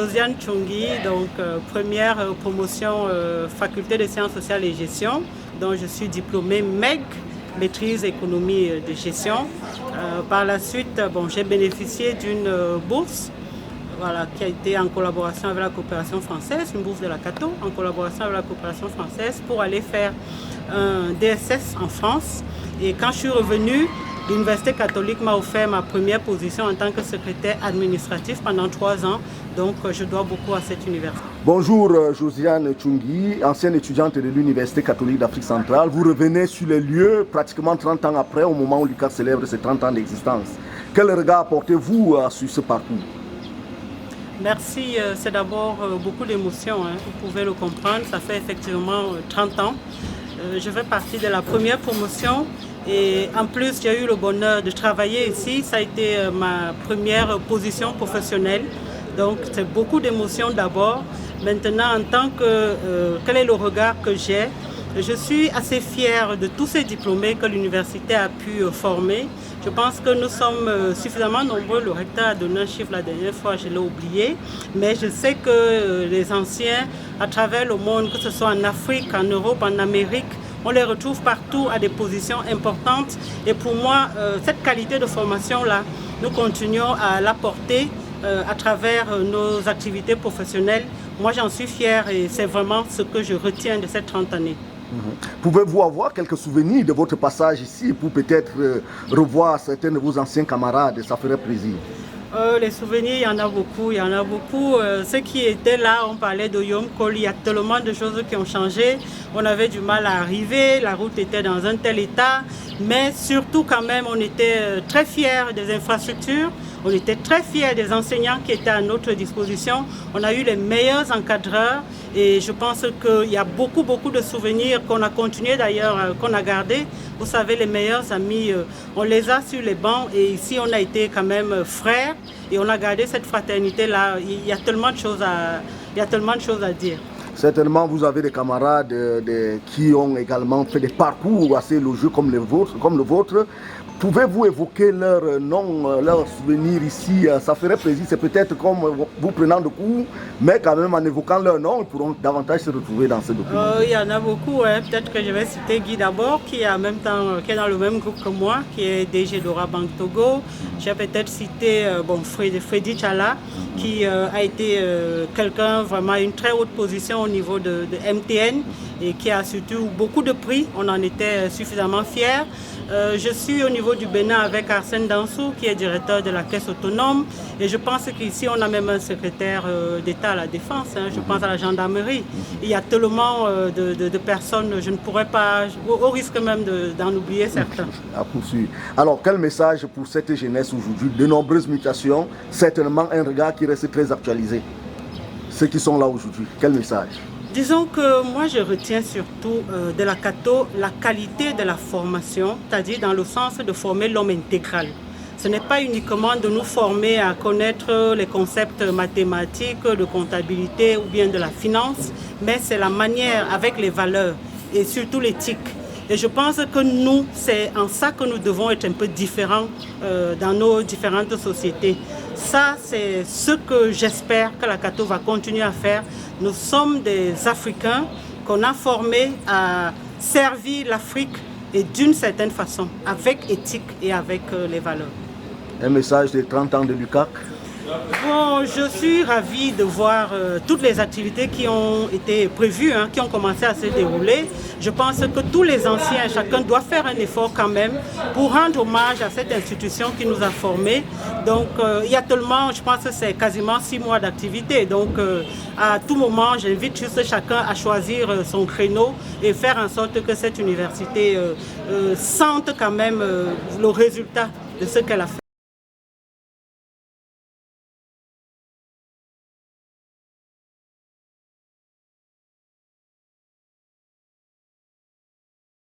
Josiane Tchoungui, donc première promotion faculté de sciences sociales et gestion, dont je suis diplômée MEG, maîtrise économie de gestion. Par la suite, j'ai bénéficié d'une bourse qui a été en collaboration avec la coopération française, une bourse de la Cato, en collaboration avec la coopération française pour aller faire un DSS en France. Et quand je suis revenue, l'Université catholique m'a offert ma première position en tant que secrétaire administratif pendant 3 ans. Donc je dois beaucoup à cette université. Bonjour Josiane Tchoungui, ancienne étudiante de l'Université catholique d'Afrique centrale. Vous revenez sur les lieux pratiquement 30 ans après, au moment où l'UCAD célèbre ses 30 ans d'existence. Quel regard portez-vous sur ce parcours? Merci, c'est d'abord beaucoup d'émotions, vous pouvez le comprendre, ça fait effectivement 30 ans. Je fais partie de la première promotion et en plus j'ai eu le bonheur de travailler ici, ça a été ma première position professionnelle, donc c'est beaucoup d'émotions d'abord. Maintenant, en tant que, quel est le regard que j'ai? Je suis assez fière de tous ces diplômés que l'université a pu former. Je pense que nous sommes suffisamment nombreux. Le recteur a donné un chiffre la dernière fois, je l'ai oublié. Mais je sais que les anciens, à travers le monde, que ce soit en Afrique, en Europe, en Amérique, on les retrouve partout à des positions importantes. Et pour moi, cette qualité de formation-là, nous continuons à l'apporter à travers nos activités professionnelles. Moi, j'en suis fière et c'est vraiment ce que je retiens de ces 30 années. Pouvez-vous avoir quelques souvenirs de votre passage ici pour peut-être revoir certains de vos anciens camarades? Ça ferait plaisir. Les souvenirs, il y en a beaucoup, Ceux qui étaient là, on parlait de Yom Kol, il y a tellement de choses qui ont changé. On avait du mal à arriver, la route était dans un tel état, mais surtout quand même, on était très fiers des infrastructures. On était très fiers des enseignants qui étaient à notre disposition. On a eu les meilleurs encadreurs et je pense qu'il y a beaucoup de souvenirs qu'on a continué d'ailleurs, qu'on a gardés. Vous savez, les meilleurs amis, on les a sur les bancs et ici on a été quand même frères et on a gardé cette fraternité-là. Il y a tellement de choses à dire. Certainement, vous avez des camarades qui ont également fait des parcours assez élogieux comme le vôtre. Pouvez-vous évoquer leurs noms, leurs souvenirs ici? Ça ferait plaisir, c'est peut-être comme vous prenant de cours, mais quand même en évoquant leurs noms, ils pourront davantage se retrouver dans ce document. Il y en a beaucoup, peut-être que je vais citer Guy d'abord, qui est dans le même groupe que moi, qui est DG d'Ora Bank Togo. Je vais peut-être citer Freddy Chala, qui a été quelqu'un vraiment à une très haute position au niveau de MTN et qui a surtout beaucoup de prix. On en était suffisamment fiers. Je suis au niveau du Bénin avec Arsène Dansou, qui est directeur de la Caisse autonome. Et je pense qu'ici, on a même un secrétaire d'État à la Défense. Je pense à la gendarmerie. Il y a tellement de personnes, je ne pourrais pas, au risque même d'en oublier certains. À poursuivre. Alors, quel message pour cette jeunesse aujourd'hui? De nombreuses mutations, certainement un regard qui reste très actualisé. Ceux qui sont là aujourd'hui, quel message? Disons que moi je retiens surtout de la Cato la qualité de la formation, c'est-à-dire dans le sens de former l'homme intégral. Ce n'est pas uniquement de nous former à connaître les concepts mathématiques, de comptabilité ou bien de la finance, mais c'est la manière avec les valeurs et surtout l'éthique. Et je pense que nous, c'est en ça que nous devons être un peu différents dans nos différentes sociétés. Ça, c'est ce que j'espère que la Cato va continuer à faire. Nous sommes des Africains qu'on a formés à servir l'Afrique et d'une certaine façon, avec éthique et avec les valeurs. Un message de 30 ans de l'UCAC? Bon, je suis ravie de voir toutes les activités qui ont été prévues, qui ont commencé à se dérouler. Je pense que tous les anciens, chacun doit faire un effort quand même pour rendre hommage à cette institution qui nous a formés. Donc, il y a tellement, je pense que c'est quasiment 6 mois d'activité. Donc, à tout moment, j'invite juste chacun à choisir son créneau et faire en sorte que cette université sente quand même le résultat de ce qu'elle a fait.